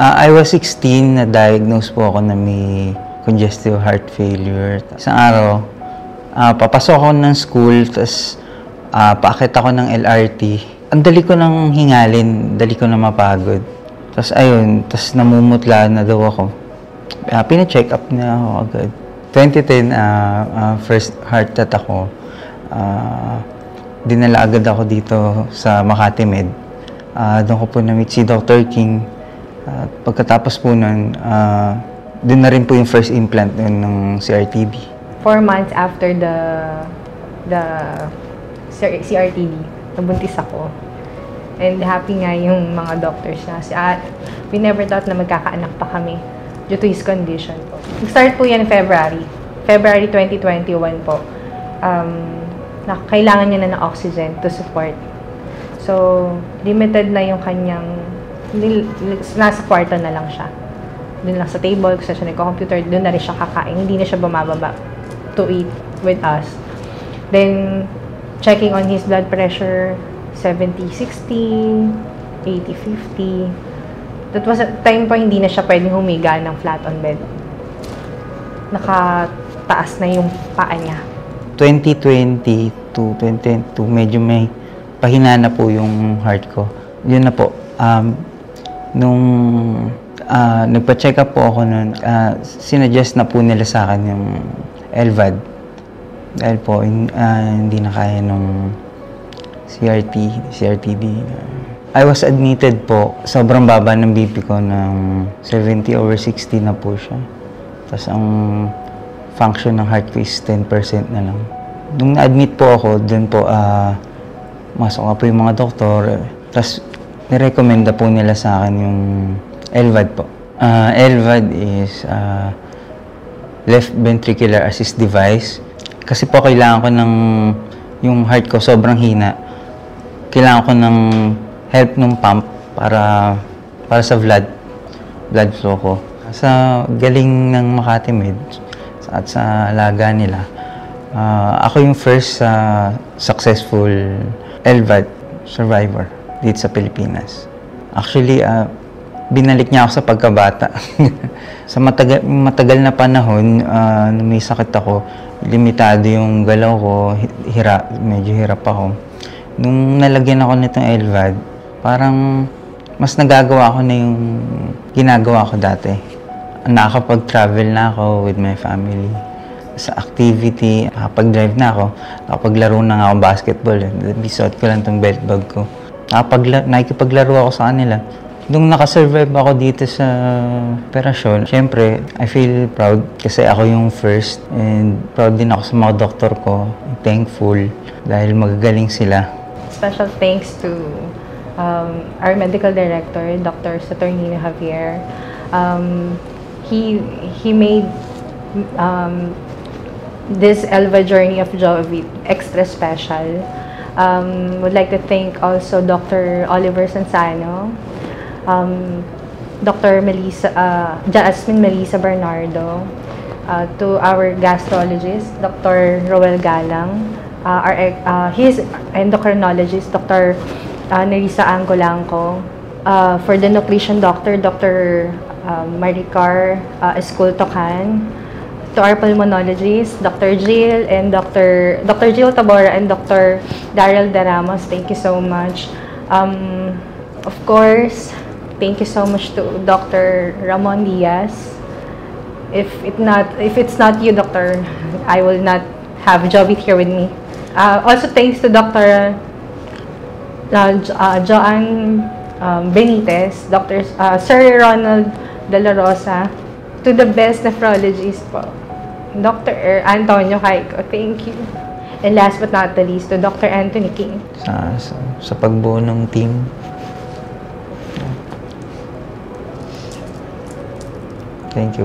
I was 16, na-diagnose po ako na may congestive heart failure. Isang araw, papasok ako ng school, tapos paakit ako ng LRT. Ang dali ko nang hingalin, dali ko na mapagod. Tapos ayun, tapos namumutla na daw ako. Pina-check up na ako agad. 2010, first heart attack ko. Dinala agad ako dito sa Makati Med. Doon ko po na-meet si Dr. King. Pagkatapos po nun, doon na rin po yung first implant ng CRTB. 4 months after the CRTB, nabuntis ako. And happy nga yung mga doctors na. We never thought na magkakaanak pa kami due to his condition po. Nag-start po yan February 2021 po. Kailangan niya na ng oxygen to support. So, limited na yung kanyang, nasa kwarto na lang siya. Doon lang sa table, kasi siya nagko-computer, doon na rin siya kakain. Hindi na siya bumababa to eat with us. Then, checking on his blood pressure, 70-60, 80-50. That was a time po hindi na siya pwedeng humiga ng flat on bed. Nakataas na yung paa niya. 2020 to 2022, medyo may pahina na po yung heart ko. Yun na po. Nung nagpa-check up po ako nun, sinuggest na po nila sa akin yung LVAD. Dahil po, hindi na kaya nung CRTB. I was admitted po, sobrang baba ng BP ko ng 70/60 na po siya. Tapos ang function ng heart ko is 10% na lang. Nung na-admit po ako, dun po, masok nga po yung mga doktor. Tapos, nirekomenda po nila sa akin yung LVAD po. LVAD is left ventricular assist device. Kasi po, kailangan ko ng, yung heart ko sobrang hina. Kailangan ko ng help ng pump para sa blood flow ko. Sa galing ng Makati Med at sa alaga nila, ako yung first successful LVAD survivor dito sa Pilipinas. Actually, binalik niya ako sa pagkabata. Sa matagal na panahon, nung may sakit ako, limitado yung galaw ko, medyo hirap ako. Nung nalagyan ako nitong LVAD, parang mas nagagawa ko na yung ginagawa ko dati. Nakakapag-travel na ako with my family. Sa activity, nakapag-drive na ako, nakapaglaro na nga ako basketball. Bisuot ko lang itong belt bag ko. Nakikipaglaro ako sa kanila. Nung nakasurvive ako dito sa operasyon, syempre, I feel proud kasi ako yung first. And proud din ako sa mga doktor ko. Thankful dahil magagaling sila. Special thanks to our medical director, Dr. Saturnino Javier. He made this ELVA journey of Jovit extra special. Would like to thank also Dr. Oliver Sansano, Dr. Jasmine Melissa Bernardo, to our gastrologist, Dr. Roel Galang, his endocrinologist, Dr. Nerissa Angolangco, for the nutrition doctor, Dr. Maricar Escultocan, to our pulmonologist, Dr. Jill and Dr. Jill Tabora and Dr. Daryl Daramos, thank you so much. Of course, thank you so much to Dr. Ramon Diaz. If it's not you, Doctor, I will not have Jovit here with me. Also, thanks to Dr. Joanne Benitez, Dr. Sir Ronald De La Rosa, to the best nephrologist po, Dr. Antonio Caico, thank you. And last but not the least, to Dr. Anthony King. Sa pagbuo ng team. Thank you.